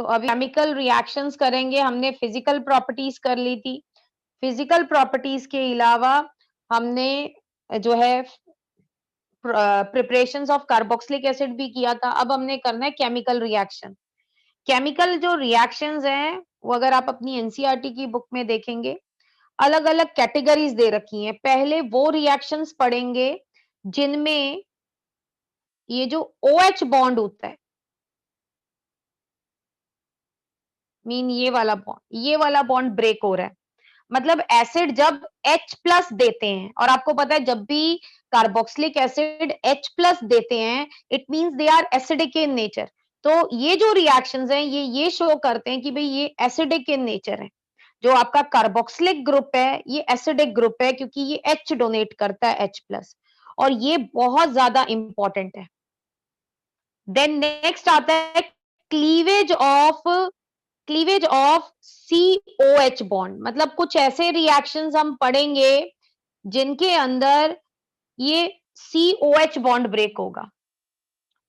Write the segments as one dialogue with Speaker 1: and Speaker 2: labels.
Speaker 1: तो अभी chemical reactions करेंगे। हमने फिजिकल प्रॉपर्टीज कर ली थी। फिजिकल प्रॉपर्टीज के अलावा हमने जो है प्रिपरेशंस ऑफ कार्बोक्सिलिक एसिड भी किया था। अब हमने करना है केमिकल रिएक्शन। केमिकल जो रिएक्शंस हैं वो अगर आप अपनी एनसीईआरटी की बुक में देखेंगे, अलग अलग कैटेगरीज दे रखी हैं। पहले वो रिएक्शंस पढ़ेंगे जिनमें ये जो OH बॉन्ड होता है, ये वाला बॉन्ड ब्रेक हो रहा है। मतलब एसिड जब H प्लस देते हैं, और आपको पता है जब भी कार्बोक्सिलिक एसिड H प्लस देते हैं, it means they are acidic in nature. तो ये जो रिएक्शंस हैं ये शो करते हैं कि भाई ये एसिडिक इन नेचर है। जो आपका कार्बोक्सिलिक ग्रुप है ये एसिडिक ग्रुप है, क्योंकि ये H डोनेट करता है H प्लस, और ये बहुत ज्यादा इंपॉर्टेंट है। देन नेक्स्ट आता है क्लीवेज ऑफ COH बॉन्ड। मतलब कुछ ऐसे रिएक्शंस हम पढ़ेंगे जिनके अंदर ये COH बॉन्ड ब्रेक होगा,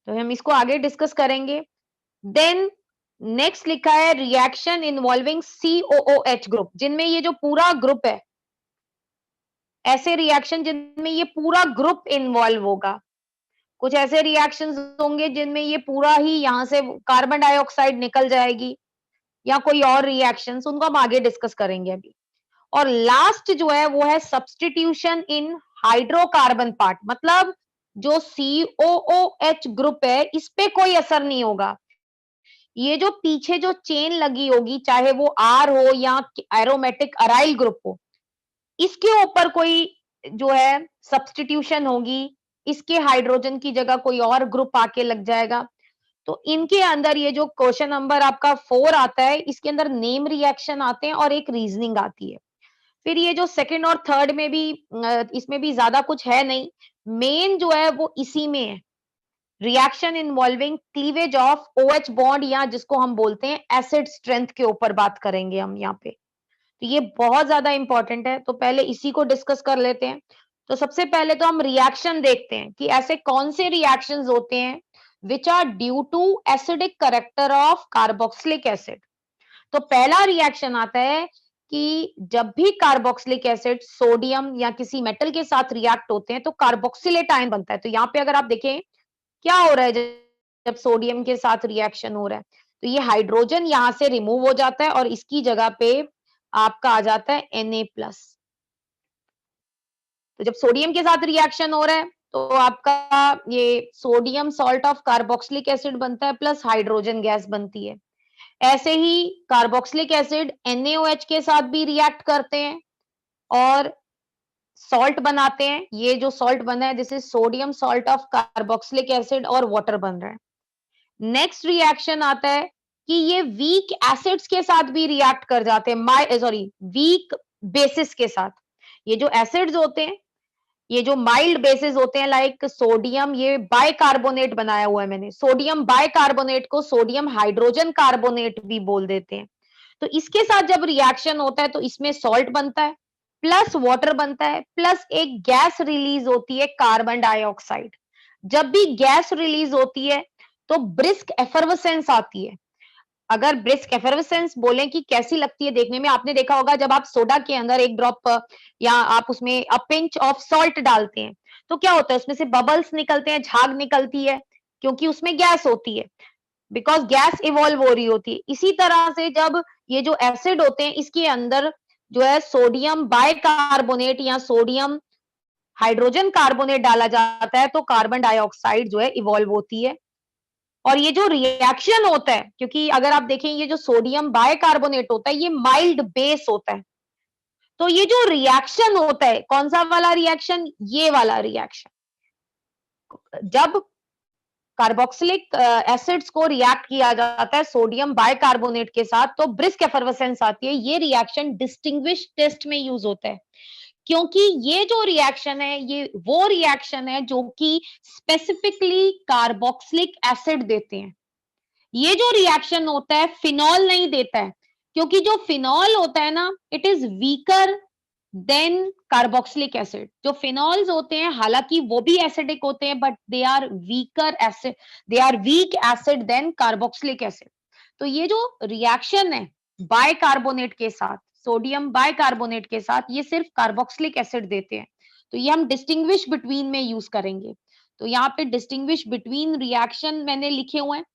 Speaker 1: तो हम इसको आगे डिस्कस करेंगे। देन नेक्स्ट लिखा है रिएक्शन इन्वॉल्विंग COOH ग्रुप, जिनमें ये जो पूरा ग्रुप है, ऐसे रिएक्शन जिनमें ये पूरा ग्रुप इन्वॉल्व होगा। कुछ ऐसे रिएक्शंस होंगे जिनमें ये पूरा ही यहां से कार्बन डाइऑक्साइड निकल जाएगी, या कोई और रिएक्शंस, उनको हम आगे डिस्कस करेंगे अभी। और लास्ट जो है वो है सब्स्टिट्यूशन इन हाइड्रोकार्बन पार्ट। मतलब जो COOH ग्रुप है इस पे कोई असर नहीं होगा। ये जो पीछे जो चेन लगी होगी, चाहे वो R हो या एरोमेटिक अराइल ग्रुप हो, इसके ऊपर कोई जो है सब्स्टिट्यूशन होगी, इसके हाइड्रोजन की जगह कोई और ग्रुप आके लग जाएगा। तो इनके अंदर ये जो क्वेश्चन नंबर आपका 4 आता है, इसके अंदर नेम रिएक्शन आते हैं और एक रीजनिंग आती है। फिर ये जो सेकंड और थर्ड में भी इसमें भी ज्यादा कुछ है नहीं, मेन जो है वो इसी में है, reaction involving cleavage of OH bond, या जिसको हम बोलते हैं एसिड स्ट्रेंथ के ऊपर बात करेंगे हम यहाँ पे। तो ये बहुत ज्यादा इंपॉर्टेंट है, तो पहले इसी को डिस्कस कर लेते हैं। तो सबसे पहले तो हम रिएक्शन देखते हैं कि ऐसे कौन से रिएक्शंस होते हैं which are due to acidic character of carboxylic acid. तो पहला रिएक्शन आता है कि जब भी कार्बोक्सिलिक एसिड सोडियम या किसी मेटल के साथ रिएक्ट होते हैं तो कार्बोक्सिलेट आयन बनता है। तो यहाँ पे अगर आप देखें क्या हो रहा है, जब सोडियम के साथ रिएक्शन हो रहा है तो ये हाइड्रोजन यहां से रिमूव हो जाता है और इसकी जगह पे आपका आ जाता है Na+। तो जब सोडियम के साथ रिएक्शन हो रहा है तो आपका ये sodium salt of carboxylic acid बनता है प्लस हाइड्रोजन गैस बनती है। ऐसे ही कार्बोक्सिलिक एसिड NaOH के साथ भी रिएक्ट करते हैं और सॉल्ट बनाते हैं। ये जो सॉल्ट बना है this is sodium salt of carboxylic acid और वाटर बन रहा है। नेक्स्ट रिएक्शन आता है कि ये वीक एसिड्स के साथ भी रिएक्ट कर जाते हैं, वीक बेसिस के साथ। ये जो एसिड्स होते हैं, ये जो माइल्ड बेसिस होते हैं लाइक सोडियम, ये बाइकार्बोनेट बनाया हुआ है मैंने, सोडियम बाइकार्बोनेट को सोडियम हाइड्रोजन कार्बोनेट भी बोल देते हैं। तो इसके साथ जब रिएक्शन होता है तो इसमें सॉल्ट बनता है प्लस वाटर बनता है प्लस एक गैस रिलीज होती है कार्बन डाइऑक्साइड। जब भी गैस रिलीज होती है तो ब्रिस्क एफर्वेसेंस आती है। अगर ब्रिस्क एफर्वेसेंस बोलें कि कैसी लगती है देखने में, आपने देखा होगा जब आप सोडा के अंदर एक ड्रॉप या आप उसमें अ पिंच ऑफ सॉल्ट डालते हैं तो क्या होता है, उसमें से बबल्स निकलते हैं, झाग निकलती है, क्योंकि उसमें गैस होती है, बिकॉज गैस इवॉल्व हो रही होती है। इसी तरह से जब ये जो एसिड होते हैं इसके अंदर जो है सोडियम बाइकार्बोनेट या सोडियम हाइड्रोजन कार्बोनेट डाला जाता है तो कार्बन डाइऑक्साइड जो है इवॉल्व होती है। और ये जो रिएक्शन होता है, क्योंकि अगर आप देखें ये जो सोडियम बाइकार्बोनेट होता है ये माइल्ड बेस होता है, तो ये जो रिएक्शन होता है कौन सा वाला रिएक्शन, ये वाला रिएक्शन, जब कार्बोक्सिलिक एसिड्स को रिएक्ट किया जाता है सोडियम बाइकार्बोनेट के साथ तो ब्रिस्क एफर्वेसेंस आती है। ये रिएक्शन डिस्टिंग्विश टेस्ट में यूज होता है, क्योंकि ये जो रिएक्शन है ये वो रिएक्शन है जो कि स्पेसिफिकली कार्बोक्सिलिक एसिड देते हैं। ये जो रिएक्शन होता है फिनॉल नहीं देता है, क्योंकि जो फिनॉल होता है ना it is weaker than carboxylic acid. जो फिनॉल्स होते हैं हालांकि वो भी एसिडिक होते हैं but they are weaker acid, they are weak acid than carboxylic acid. तो ये जो रिएक्शन है बाइकार्बोनेट के साथ, सोडियम बाइकार्बोनेट के साथ, ये सिर्फ कार्बोक्सिलिक एसिड देते हैं। तो ये हम डिस्टिंग्विश बिटवीन में यूज करेंगे। तो यहाँ पे डिस्टिंग्विश बिटवीन रिएक्शन मैंने लिखे हुए हैं।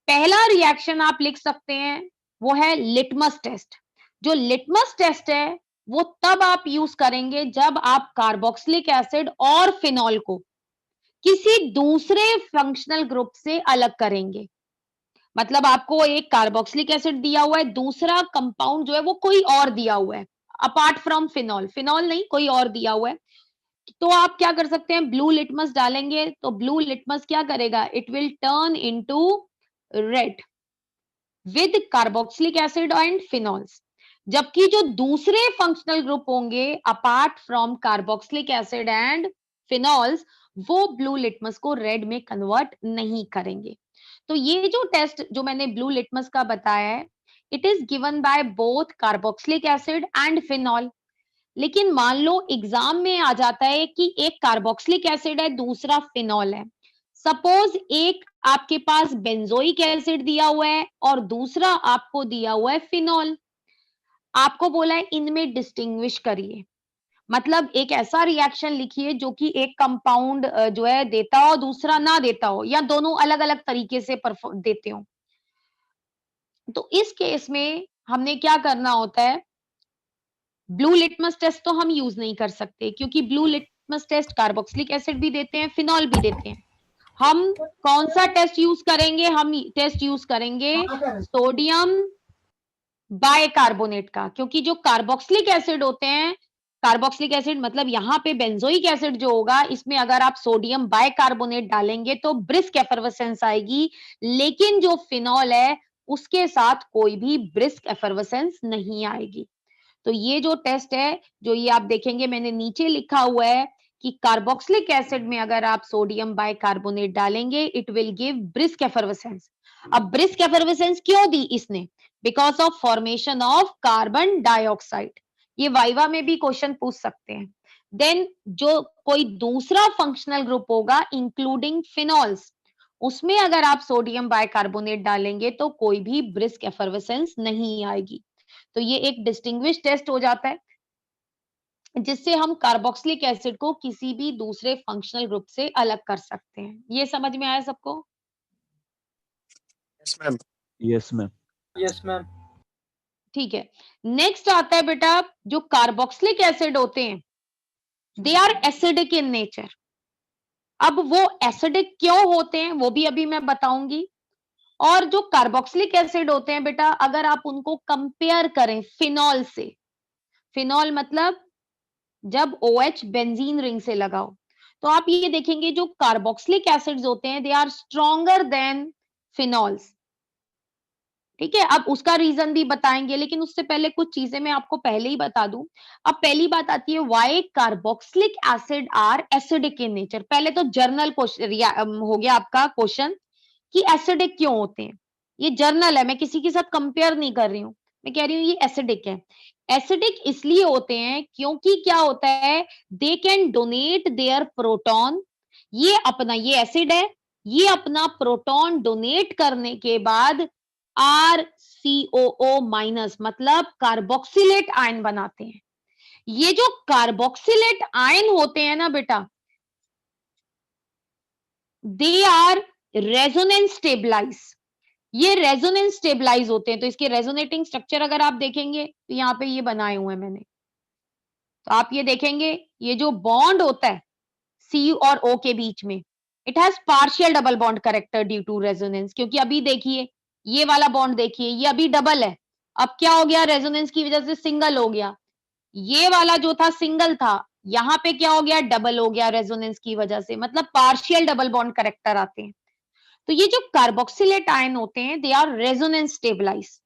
Speaker 1: पहला रिएक्शन आप लिख सकते हैं वो है लिटमस टेस्ट। जो लिटमस टेस्ट है वो तब आप यूज करेंगे जब आप कार्बोक्सिलिक एसिड और फिनॉल को किसी दूसरे फंक्शनल ग्रुप से अलग करेंगे। मतलब आपको एक कार्बोक्सिलिक एसिड दिया हुआ है, दूसरा कंपाउंड जो है वो कोई और दिया हुआ है अपार्ट फ्रॉम फिनॉल, फिनॉल नहीं कोई और दिया हुआ है। तो आप क्या कर सकते हैं, ब्लू लिटमस डालेंगे तो ब्लू लिटमस क्या करेगा, it will turn into read with carboxylic acid and phenols. जबकि जो दूसरे फंक्शनल ग्रुप होंगे apart from carboxylic acid and phenols, वो ब्लू लिटमस को रेड में कन्वर्ट नहीं करेंगे। तो ये जो टेस्ट जो मैंने ब्लू लिटमस का बताया है, it is given by both carboxylic acid and phenol. लेकिन मान लो एग्जाम में आ जाता है कि एक कार्बोक्सिलिक एसिड है, दूसरा फिनॉल है। सपोज एक आपके पास बेंजोइक एसिड दिया हुआ है और दूसरा आपको दिया हुआ है फिनॉल। आपको बोला है इनमें डिस्टिंग्विश करिए, मतलब एक ऐसा रिएक्शन लिखिए जो कि एक कंपाउंड जो है देता हो, दूसरा ना देता हो, या दोनों अलग-अलग तरीके से देते हो। तो इस केस में हमने क्या करना होता है, ब्लू लिटमस टेस्ट तो हम यूज नहीं कर सकते क्योंकि blue litmus test carboxylic acid भी देते हैं, फिनॉल भी देते हैं। हम कौन सा टेस्ट यूज करेंगे, हम टेस्ट यूज करेंगे सोडियम बाइकार्बोनेट का, क्योंकि जो कार्बोक्सिलिक एसिड होते हैं, कार्बोक्सिलिक एसिड मतलब यहाँ पे बेंजोइक एसिड जो होगा, इसमें अगर आप सोडियम बाइकार्बोनेट डालेंगे तो ब्रिस्क एफर्वेसेंस आएगी, लेकिन जो फिनॉल है उसके साथ कोई भी ब्रिस्क एफर्वेसेंस नहीं आएगी। तो ये जो टेस्ट है, जो ये आप देखेंगे मैंने नीचे लिखा हुआ है कि कार्बोक्सिलिक एसिड में अगर आप सोडियम बाइकार्बोनेट डालेंगे, इट विल गिव ब्रिस्क एफर्वेसेंस। अब ब्रिस्क एफर्वेसेंस क्यों दी इसने, because of formation of carbon dioxide. ये वाइवा में भी क्वेश्चन पूछ सकते हैं। देन जो कोई दूसरा फंक्शनल ग्रुप होगा इंक्लूडिंग फिनॉल्स, उसमें अगर आप सोडियम बाइकार्बोनेट डालेंगे तो कोई भी ब्रिस्क एफर्वेसेंस नहीं आएगी। तो ये एक डिस्टिंग्विश टेस्ट हो जाता है जिससे हम कार्बोक्सिलिक एसिड को किसी भी दूसरे फंक्शनल ग्रुप से अलग कर सकते हैं। ये समझ में आया सबको?
Speaker 2: Yes ma'am.
Speaker 3: Yes ma'am.
Speaker 2: Yes ma'am.
Speaker 1: ठीक है, नेक्स्ट आता है बेटा, जो कार्बोक्सिलिक एसिड होते हैं they are acidic in nature. अब वो एसिडिक क्यों होते हैं वो भी अभी मैं बताऊंगी। और जो कार्बोक्सिलिक एसिड होते हैं बेटा, अगर आप उनको कंपेयर करें फिनॉल से, फिनॉल मतलब जब OH बेंजीन रिंग से लगाओ, तो आप ये देखेंगे जो कार्बोक्सिलिक एसिड्स होते हैं they are stronger than phenols. ठीक है, अब उसका रीजन भी बताएंगे, लेकिन उससे पहले कुछ चीजें मैं आपको पहले ही बता दूं। अब पहली बात आती है why carboxylic acid are acidic in nature. पहले तो जर्नल क्वेश्चन हो गया आपका क्वेश्चन कि एसिडिक क्यों होते हैं। ये जर्नल है, मैं किसी के साथ कंपेयर नहीं कर रही हूँ, मैं कह रही हूँ ये एसिडिक है। एसिडिक इसलिए होते हैं क्योंकि क्या होता है, they can donate their proton. ये अपना, ये एसिड है, ये अपना प्रोटॉन डोनेट करने के बाद RCOO माइनस मतलब कार्बोक्सिलेट आयन बनाते हैं। ये जो कार्बोक्सिलेट आयन होते हैं ना बेटा, दे आर रेजोनेंस स्टेबलाइज। ये रेजोनेंस स्टेबलाइज होते हैं। तो इसके रेजोनेटिंग स्ट्रक्चर अगर आप देखेंगे तो यहाँ पे ये बनाए हुए हैं मैंने, तो आप ये देखेंगे ये जो बॉन्ड होता है C और O के बीच में, it has partial double bond character due to resonance. क्योंकि अभी देखिए ये वाला बॉन्ड देखिए, ये अभी डबल है, अब क्या हो गया, रेजोनेंस की वजह से सिंगल हो गया। ये वाला जो था सिंगल था, यहाँ पे क्या हो गया, डबल हो गया रेजोनेंस की वजह से, मतलब पार्शियल डबल बॉन्ड करेक्टर आते हैं। तो ये जो कार्बोक्सिलेट आयन होते हैं दे आर रेजोनेंस स्टेबलाइज।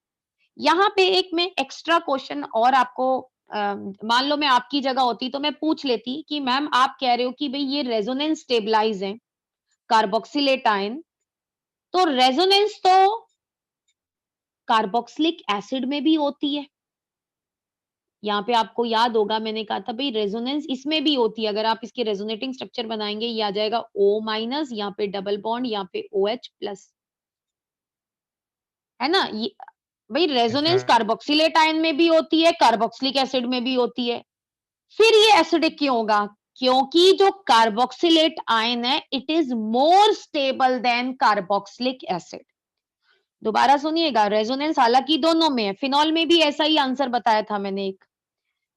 Speaker 1: यहाँ पे एक मैं एक्स्ट्रा क्वेश्चन और आपको मान लो मैं आपकी जगह होती तो मैं पूछ लेती कि मैम आप कह रहे हो कि भाई ये रेजोनेंस स्टेबलाइज है कार्बोक्सिलेट आयन, तो रेजोनेंस तो कार्बोक्सिलिक एसिड में भी होती है। यहाँ पे आपको याद होगा मैंने कहा था भाई रेजोनेंस इसमें भी होती है। अगर आप इसके रेजोनेटिंग स्ट्रक्चर बनाएंगे, ये आ जाएगा O माइनस, यहाँ पे डबल बॉन्ड, यहाँ पे OH प्लस। है ना? ये भाई रेजोनेंस
Speaker 2: sir.
Speaker 1: कार्बोक्सिलेट आयन में भी होती है, कार्बोक्सिलिक एसिड में भी होती है। फिर ये एसिडिक क्यों होगा? क्योंकि जो कार्बोक्सिलेट आयन है it is more stable then carboxylic acid. दोबारा सुनिएगा, रेजोनेंस हालांकि दोनों में है, फिनॉल में भी ऐसा ही आंसर बताया था मैंने एक,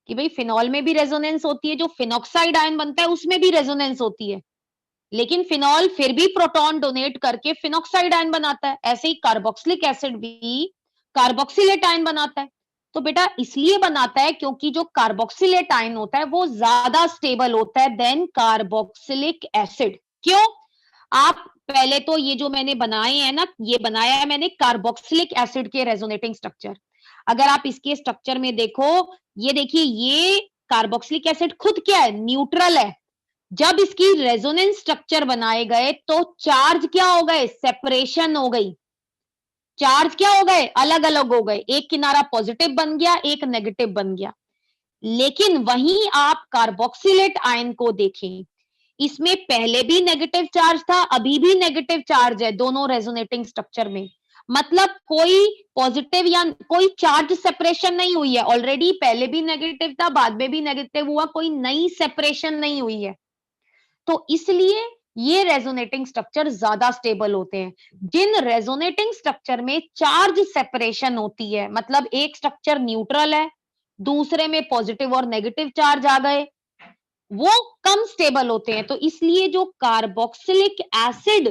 Speaker 1: कि भाई फिनॉल में भी रेजोनेंस होती है, जो फिनॉक्साइड आयन बनता है उसमें भी रेजोनेंस होती है, लेकिन फिनॉल फिर भी प्रोटॉन डोनेट करके फिनॉक्साइड आयन बनाता है, ऐसे ही कार्बोक्सिलिक एसिड भी कार्बोक्सिलेट आयन बनाता है। तो बेटा इसलिए बनाता है क्योंकि जो कार्बोक्सिलेट आयन होता है वो ज्यादा स्टेबल होता है देन कार्बोक्सिलिक एसिड। क्यों? आप पहले तो ये जो मैंने बनाए हैं ना, ये बनाया है मैंने कार्बोक्सिलिक एसिड के रेजोनेटिंग स्ट्रक्चर। अगर आप इसके स्ट्रक्चर में देखो, ये देखिए, ये कार्बोक्सिलिक एसिड खुद क्या है? न्यूट्रल है। जब इसकी रेजोनेंस स्ट्रक्चर बनाए गए तो चार्ज क्या हो गए? सेपरेशन हो गई। चार्ज क्या हो गए? अलग अलग हो गए, एक किनारा पॉजिटिव बन गया, एक नेगेटिव बन गया। लेकिन वहीं आप कार्बोक्सिलेट आयन को देखें, इसमें पहले भी नेगेटिव चार्ज था, अभी भी नेगेटिव चार्ज है दोनों रेजोनेटिंग स्ट्रक्चर में। मतलब कोई पॉजिटिव या कोई चार्ज सेपरेशन नहीं हुई है, ऑलरेडी पहले भी नेगेटिव था, बाद में भी नेगेटिव हुआ, कोई नई सेपरेशन नहीं हुई है। तो इसलिए ये रेजोनेटिंग स्ट्रक्चर ज्यादा स्टेबल होते हैं। जिन रेजोनेटिंग स्ट्रक्चर में चार्ज सेपरेशन होती है, मतलब एक स्ट्रक्चर न्यूट्रल है, दूसरे में पॉजिटिव और नेगेटिव चार्ज आ गए, वो कम स्टेबल होते हैं। तो इसलिए जो कार्बोक्सिलिक एसिड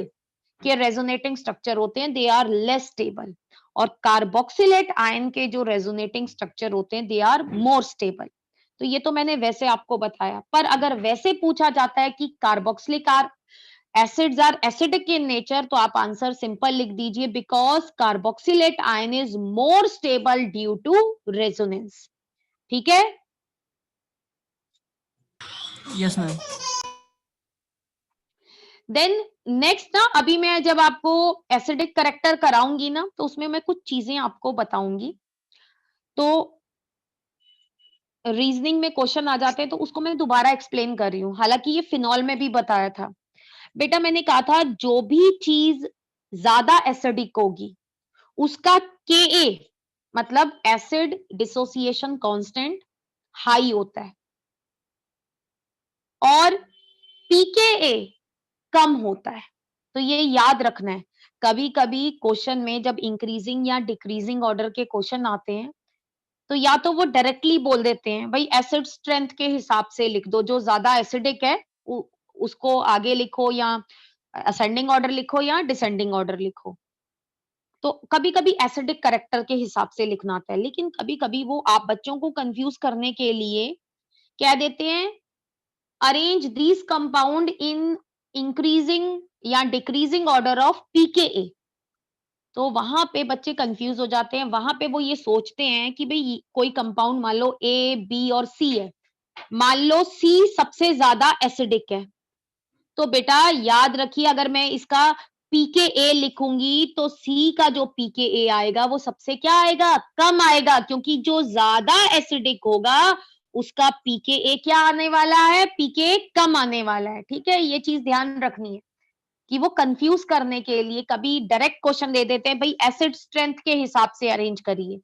Speaker 1: के रेजोनेटिंग स्ट्रक्चर होते हैं दे आर लेस स्टेबल, और कार्बोक्सिलेट आयन के जो रेजोनेटिंग स्ट्रक्चर होते हैं दे आर मोर स्टेबल। तो ये तो मैंने वैसे आपको बताया, पर अगर वैसे पूछा जाता है कि carboxylic acids are acidic in nature, तो आप आंसर सिंपल लिख दीजिए, because carboxylate ion is more stable due to resonance. ठीक है?
Speaker 2: Yes, ma'am.
Speaker 1: देन नेक्स्ट ना, अभी मैं जब आपको एसिडिक करेक्टर कराऊंगी ना, तो उसमें मैं कुछ चीजें आपको बताऊंगी। तो रीजनिंग में क्वेश्चन आ जाते हैं तो उसको मैं दोबारा एक्सप्लेन कर रही हूँ, हालांकि ये फिनॉल में भी बताया था। बेटा मैंने कहा था जो भी चीज ज्यादा एसिडिक होगी उसका के मतलब एसिड डिसोसिएशन कांस्टेंट हाई होता है, और पीकेए कम होता है। तो ये याद रखना है। कभी कभी क्वेश्चन में जब इंक्रीजिंग या डिक्रीजिंग ऑर्डर के क्वेश्चन आते हैं तो या तो वो डायरेक्टली बोल देते हैं भाई एसिड स्ट्रेंथ के हिसाब से लिख दो, जो ज्यादा एसिडिक है उसको आगे लिखो, या असेंडिंग ऑर्डर लिखो या डिसेंडिंग ऑर्डर लिखो। तो कभी कभी एसिडिक करेक्टर के हिसाब से लिखना आता है, लेकिन कभी कभी वो आप बच्चों को कंफ्यूज करने के लिए क्या देते हैं, arrange this compound in increasing या डिक्रीजिंग ऑर्डर ऑफ पीकेए। तो वहां पे बच्चे कंफ्यूज हो जाते हैं, वहां पे वो ये सोचते हैं कि भाई कोई कंपाउंड मान लो ए बी और सी है, मान लो सी सबसे ज्यादा एसिडिक है, तो बेटा याद रखिए अगर मैं इसका पीकेए लिखूंगी तो सी का जो पीकेए आएगा वो सबसे क्या आएगा? कम आएगा, क्योंकि जो ज्यादा एसिडिक होगा उसका पीकेए क्या आने वाला है? पीके कम आने वाला है। ठीक है, ये चीज ध्यान रखनी है कि वो कंफ्यूज करने के लिए कभी डायरेक्ट क्वेश्चन दे देते हैं भाई एसिड स्ट्रेंथ के हिसाब से अरेंज करिए,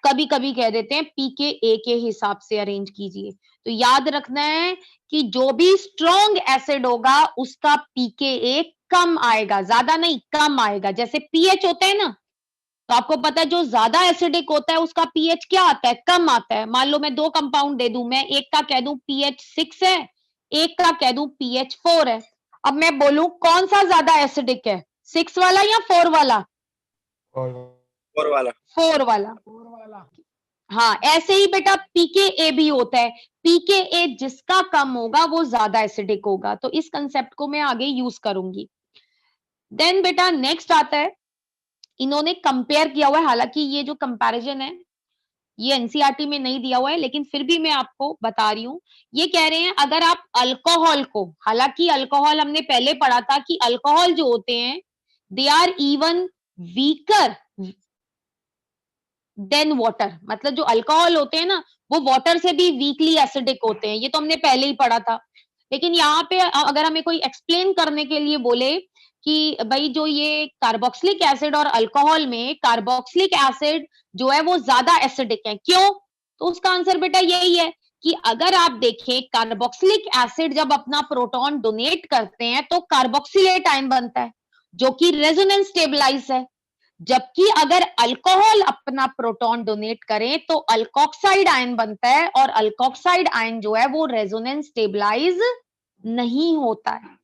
Speaker 1: कभी कभी कह देते हैं पीकेए के हिसाब से अरेंज कीजिए। तो याद रखना है कि जो भी स्ट्रॉन्ग एसिड होगा उसका पीकेए कम आएगा, ज्यादा नहीं कम आएगा। जैसे पीएच होता है ना, तो आपको पता है जो ज्यादा एसिडिक होता है उसका पीएच क्या आता है? कम आता है। मान लो मैं दो कंपाउंड दे दूं, मैं एक का कह दूं पीएच 6 है, एक का कह दूं पीएच 4 है। अब मैं बोलूं कौन सा ज्यादा एसिडिक है, 6 वाला या 4 वाला?
Speaker 3: 4 वाला।
Speaker 1: 4 वाला। हाँ, ऐसे ही बेटा पीकेए भी होता है, पीकेए जिसका कम होगा वो ज्यादा एसिडिक होगा। तो इस कंसेप्ट को मैं आगे यूज करूंगी। देन बेटा नेक्स्ट आता है, इन्होंने कंपेयर किया हुआ है, हालांकि ये जो कंपैरिजन है ये एनसीईआरटी में नहीं दिया हुआ है, लेकिन फिर भी मैं आपको बता रही हूं। ये कह रहे हैं अगर आप अल्कोहल को, हालांकि अल्कोहल हमने पहले पढ़ा था कि अल्कोहल जो होते हैं they are even weaker than water, मतलब जो अल्कोहल होते हैं ना वो वाटर से भी वीकली एसिडिक होते हैं, ये तो हमने पहले ही पढ़ा था। लेकिन यहाँ पे अगर हमें कोई एक्सप्लेन करने के लिए बोले कि भाई जो ये कार्बोक्सिलिक एसिड और अल्कोहल में कार्बोक्सिलिक एसिड जो है वो ज्यादा एसिडिक है, क्यों? तो उसका आंसर बेटा यही है कि अगर आप देखें कार्बोक्सिलिक एसिड जब अपना प्रोटॉन डोनेट करते हैं तो कार्बोक्सिलेट आयन बनता है जो कि रेजोनेंस स्टेबलाइज है, जबकि अगर अल्कोहल अपना प्रोटॉन डोनेट करें तो अल्कोक्साइड आयन बनता है और अल्कोक्साइड आयन जो है वो रेजोनेंस स्टेबलाइज नहीं होता है।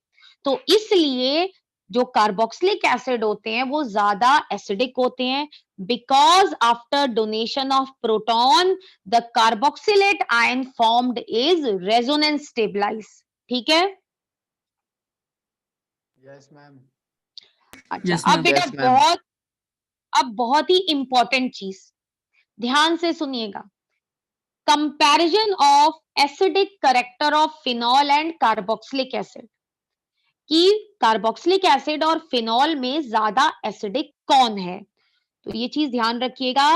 Speaker 1: तो इसलिए जो कार्बोक्सिलिक एसिड होते हैं वो ज्यादा एसिडिक होते हैं, because after donation of proton the carboxylate ion formed is resonance stabilise. ठीक है?
Speaker 2: Yes ma'am.
Speaker 1: अच्छा,
Speaker 4: Yes,
Speaker 1: अब
Speaker 4: ma'am.
Speaker 1: बेटा
Speaker 3: Yes, ma'am.
Speaker 1: बहुत ही इंपॉर्टेंट चीज ध्यान से सुनिएगा, comparison of acidic character of phenol and carboxylic acid, कि कार्बोक्सिलिक एसिड और फिनॉल में ज्यादा एसिडिक कौन है। तो ये चीज ध्यान रखिएगा,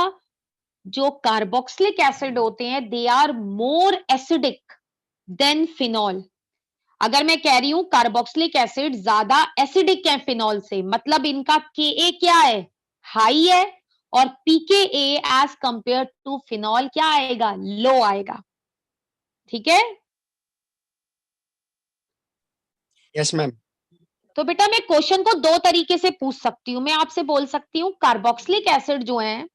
Speaker 1: जो कार्बोक्सिलिक एसिड होते हैं they are more acidic than phenol. अगर मैं कह रही हूं कार्बोक्सिलिक एसिड ज्यादा एसिडिक है फिनॉल से, मतलब इनका Ka क्या है, हाई है, और pKa as compare to phenol क्या आएगा, लो आएगा। ठीक है?
Speaker 3: Yes, ma'am.
Speaker 1: तो बेटा मैं क्वेश्चन को दो तरीके से पूछ सकती हूँ, मैं आपसे बोल सकती हूँ कार्बोक्सिलिक एसिड जो है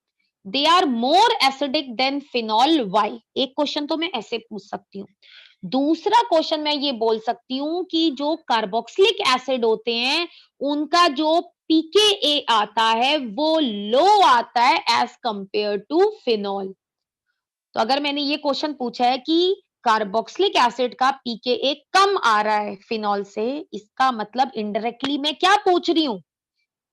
Speaker 1: they are more acidic than phenol, why. एक क्वेश्चन तो मैं ऐसे पूछ सकती हूँ। दूसरा क्वेश्चन मैं ये बोल सकती हूँ कि जो कार्बोक्सिलिक एसिड होते हैं उनका जो pKa आता है वो लो आता है एज कंपेयर टू फिनॉल। तो अगर मैंने ये क्वेश्चन पूछा है कि कार्बोक्सिलिक एसिड का pKa कम आ रहा है फिनॉल से, इसका मतलब इनडायरेक्टली मैं क्या पूछ रही हूं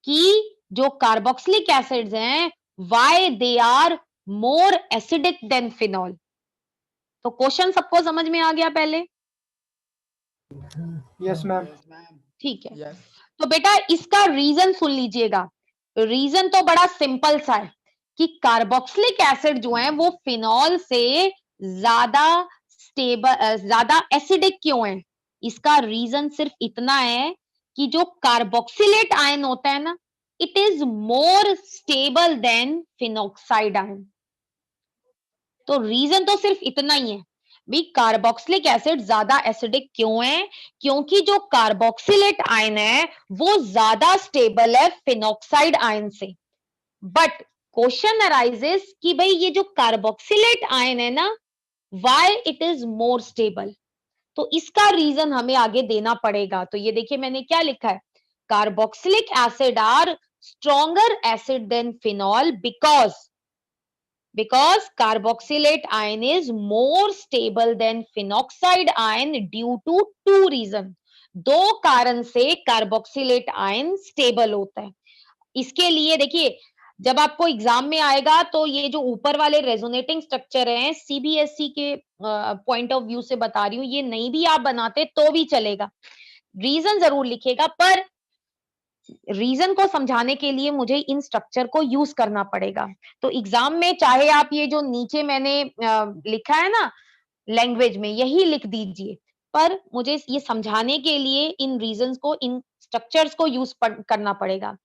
Speaker 1: कि जो कार्बोक्सिलिक एसिड्स हैं why they are more acidic than phenol. तो क्वेश्चन सबको समझ में आ गया पहले?
Speaker 2: Yes ma'am.
Speaker 1: ठीक है।
Speaker 2: यस।
Speaker 1: तो बेटा इसका रीजन सुन लीजिएगा, रीजन तो बड़ा सिंपल सा है कि कार्बोक्सिलिक एसिड जो है वो फिनॉल से ज्यादा स्टेबल, ज्यादा एसिडिक क्यों है। इसका रीजन सिर्फ इतना है कि जो कार्बोक्सिलेट आयन होता है ना, it is more stable then phenoxide ion. तो रीजन तो सिर्फ इतना ही है भी, कार्बोक्सिलिक एसिड ज्यादा एसिडिक क्यों है, क्योंकि जो कार्बोक्सिलेट आयन है वो ज्यादा स्टेबल है फिनॉक्साइड आयन से। बट क्वेश्चन अराइजेस कि भाई ये जो कार्बोक्सिलेट आयन है ना, why it is more stable. तो इसका रीजन हमें आगे देना पड़ेगा। तो ये देखिए मैंने क्या लिखा है, carboxylic acid are stronger acid than phenol because carboxylate ion is more stable than phenoxide ion due to two reason। दो कारण से कार्बोक्सिलेट आयन स्टेबल होता है। इसके लिए देखिए जब आपको एग्जाम में आएगा तो ये जो ऊपर वाले रेजोनेटिंग स्ट्रक्चर हैं सीबीएसई के पॉइंट ऑफ व्यू से बता रही हूँ, ये नहीं भी आप बनाते तो भी चलेगा, रीजन जरूर लिखेगा, पर रीजन को समझाने के लिए मुझे इन स्ट्रक्चर को यूज करना पड़ेगा। तो एग्जाम में चाहे आप ये जो नीचे मैंने लिखा है ना लैंग्वेज में यही लिख दीजिए, पर मुझे ये समझाने के लिए इन रीजंस को, इन स्ट्रक्चर्स को यूज करना पड़ेगा।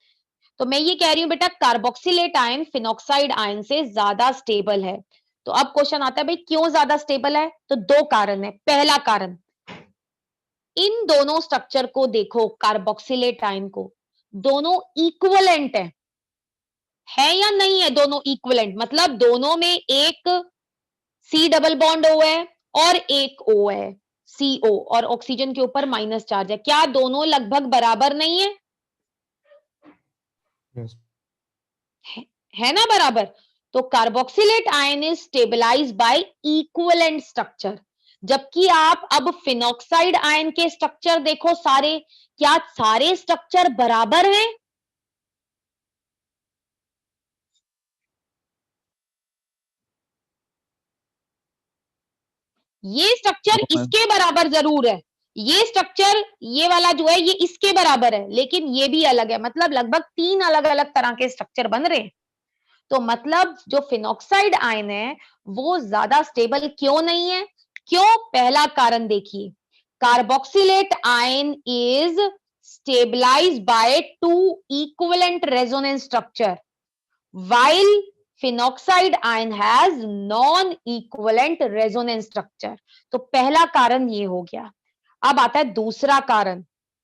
Speaker 1: तो मैं ये कह रही हूँ बेटा कार्बोक्सिलेट आयन फिनॉक्साइड आयन से ज्यादा स्टेबल है। तो अब क्वेश्चन आता है भाई क्यों ज्यादा स्टेबल है, तो दो कारण है। पहला कारण, इन दोनों स्ट्रक्चर को देखो, कार्बोक्सिलेट आयन को, दोनों इक्वलेंट है या नहीं है, दोनों इक्वलेंट मतलब दोनों में एक सी डबल बॉन्ड ओ है और एक ओ है CO, और ऑक्सीजन के ऊपर माइनस चार्ज है, क्या दोनों लगभग बराबर नहीं है?
Speaker 3: Yes.
Speaker 1: है ना बराबर। तो carboxylate ion is stabilise by equivalent structure, जबकि आप अब फिनॉक्साइड आयन के स्ट्रक्चर देखो सारे, क्या सारे स्ट्रक्चर बराबर हैं? ये स्ट्रक्चर इसके बराबर जरूर है, ये स्ट्रक्चर ये वाला जो है ये इसके बराबर है, लेकिन ये भी अलग है, मतलब लगभग तीन अलग अलग तरह के स्ट्रक्चर बन रहे हैं। तो मतलब जो फिनॉक्साइड आयन है वो ज्यादा स्टेबल क्यों नहीं है, क्यों? पहला कारण देखिए, carboxylate ion is stabilized by two equivalent resonance structure while phenoxide ion has non-equivalent resonance structure. तो पहला कारण ये हो गया। अब आता है दूसरा कारण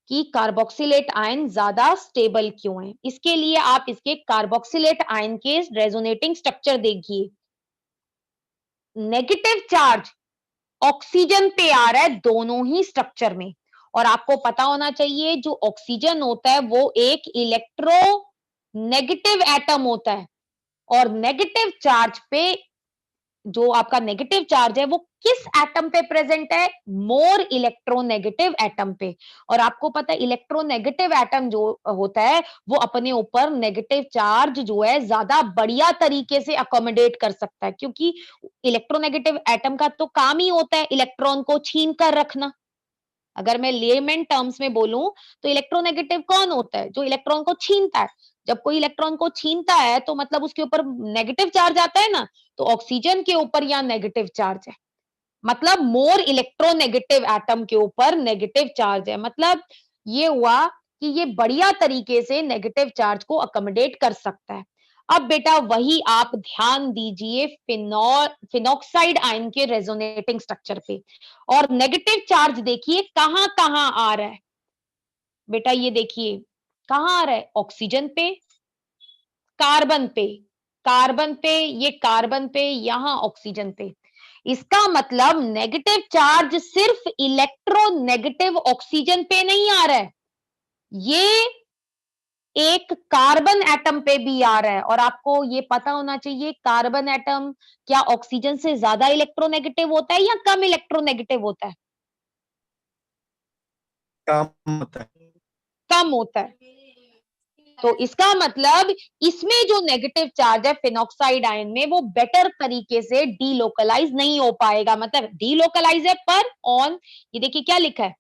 Speaker 1: कि कार्बोक्सिलेट आयन ज्यादा स्टेबल क्यों है। इसके लिए आप इसके कार्बोक्सिलेट आयन के रेजोनेटिंग स्ट्रक्चर देखिए। नेगेटिव चार्ज ऑक्सीजन पे आ रहा है दोनों ही स्ट्रक्चर में, और आपको पता होना चाहिए जो ऑक्सीजन होता है वो एक इलेक्ट्रो नेगेटिव एटम होता है, और नेगेटिव चार्ज पे जो आपका नेगेटिव चार्ज है वो किस एटम पे प्रेजेंट है? मोर इलेक्ट्रोनेगेटिव एटम पे। और आपको पता है इलेक्ट्रोनेगेटिव एटम जो होता है वो अपने ऊपर नेगेटिव चार्ज जो है ज्यादा बढ़िया तरीके से अकोमोडेट कर सकता है, क्योंकि इलेक्ट्रोनेगेटिव एटम का तो काम ही होता है इलेक्ट्रॉन को छीन कर रखना। अगर मैं लेमन टर्म्स में बोलूं तो इलेक्ट्रोनेगेटिव कौन होता है? जो इलेक्ट्रॉन को छीनता है। जब कोई इलेक्ट्रॉन को छीनता है तो मतलब उसके ऊपर नेगेटिव चार्ज आता है ना, तो ऑक्सीजन के ऊपर यहाँ नेगेटिव चार्ज है, मतलब मोर इलेक्ट्रोनेगेटिव एटम के ऊपर नेगेटिव चार्ज है। मतलब ये हुआ कि ये बढ़िया तरीके से नेगेटिव चार्ज को अकोमोडेट कर सकता है। अब बेटा वही आप ध्यान दीजिए फिनॉक्साइड आयन के रेजोनेटिंग स्ट्रक्चर पे, और नेगेटिव चार्ज देखिए कहां कहां आ रहा है। बेटा ये देखिए कहां आ रहा है? ऑक्सीजन पे, कार्बन पे, कार्बन पे, ये कार्बन पे, यहां ऑक्सीजन पे। इसका मतलब नेगेटिव चार्ज सिर्फ इलेक्ट्रोनेगेटिव ऑक्सीजन पे नहीं आ रहा है, ये एक कार्बन एटम पे भी आ रहा है। और आपको ये पता होना चाहिए कार्बन एटम क्या ऑक्सीजन से ज्यादा इलेक्ट्रोनेगेटिव होता है या कम इलेक्ट्रोनेगेटिव होता है?
Speaker 3: कम होता है।
Speaker 1: कम होता है। तो इसका मतलब इसमें जो नेगेटिव चार्ज है फिनॉक्साइड आयन में वो बेटर तरीके से डीलोकलाइज नहीं हो पाएगा। मतलब डीलोकलाइज है पर ऑन, ये देखिए क्या लिखा है,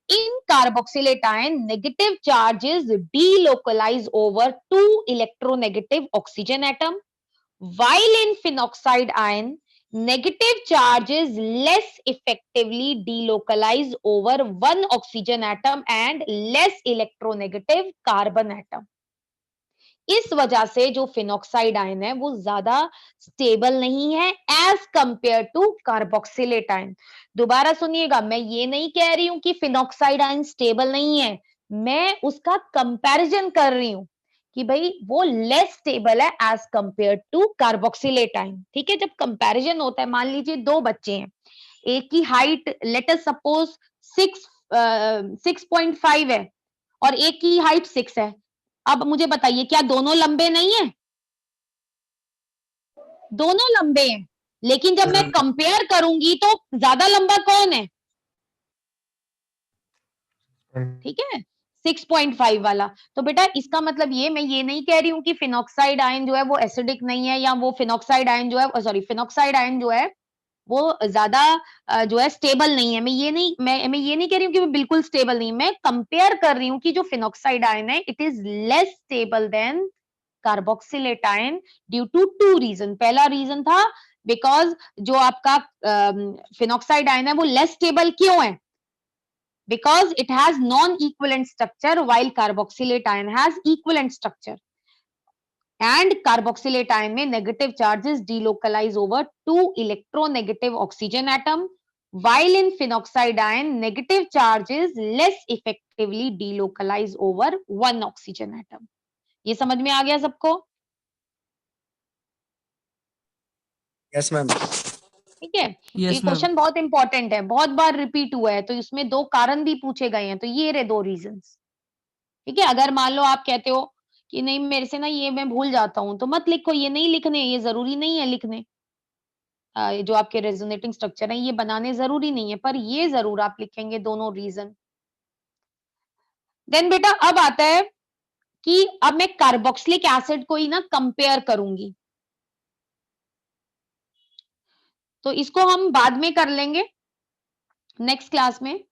Speaker 1: in carboxylate ion negative charges delocalize over two electronegative oxygen atom, while in phenoxide ion negative charges less effectively delocalize over one oxygen atom and less electronegative carbon atom. इस वजह से जो फिनॉक्साइड आयन है वो ज्यादा stable नहीं है as compare to carboxylate ion. दोबारा सुनिएगा, मैं ये नहीं कह रही हूं कि फिनॉक्साइड आयन स्टेबल नहीं है, मैं उसका कंपैरिजन कर रही हूं कि भाई वो लेस स्टेबल है as compare to carboxylate ion. ठीक है, जब कंपैरिजन होता है, मान लीजिए दो बच्चे हैं, एक की हाइट लेट अस सपोज 6.5 है और एक की हाइट 6 है। अब मुझे बताइए क्या दोनों लंबे नहीं है? दोनों लंबे हैं, लेकिन जब मैं कंपेयर करूंगी तो ज्यादा लंबा कौन है? ठीक है, 6.5 वाला। तो बेटा इसका मतलब ये, मैं ये नहीं कह रही हूं कि फिनॉक्साइड आयन जो है वो एसिडिक नहीं है, या वो फिनॉक्साइड आयन जो है, सॉरी, फिनॉक्साइड आयन जो है वो ज्यादा जो है स्टेबल नहीं है। मैं ये नहीं कह रही हूँ कि वो बिल्कुल स्टेबल नहीं, मैं कंपेयर कर रही हूँ कि जो फिनॉक्साइड आयन है it is less stable than carboxylate ion due to two reason. पहला रीजन था बिकॉज जो आपका फिनॉक्साइड आयन है वो लेस स्टेबल क्यों है? Because it has non-equivalent structure while carboxylate ion has equivalent structure. And carboxylate ion में negative charges delocalize over two electronegative oxygen atom, while in phenoxide ion negative charges less effectively delocalize over one oxygen atom. ये समझ में आ गया सबको?
Speaker 3: Yes ma'am.
Speaker 1: ठीक है, तो ये
Speaker 2: यस मैम।
Speaker 1: क्वेश्चन बहुत इंपॉर्टेंट है, बहुत बार रिपीट हुआ है, तो इसमें दो कारण भी पूछे गए हैं, तो ये रहे दो रीजंस। ठीक है, अगर मान लो आप कहते हो कि नहीं मेरे से ना ये मैं भूल जाता हूं, तो मत लिखो, ये नहीं लिखने, ये जरूरी नहीं है लिखने। जो आपके रेजोनेटिंग स्ट्रक्चर है ये बनाने जरूरी नहीं है, पर ये जरूर आप लिखेंगे दोनों रीजन। देन बेटा अब आता है कि अब मैं कार्बोक्सिलिक एसिड को ही ना कंपेयर करूंगी, तो इसको हम बाद में कर लेंगे नेक्स्ट क्लास में।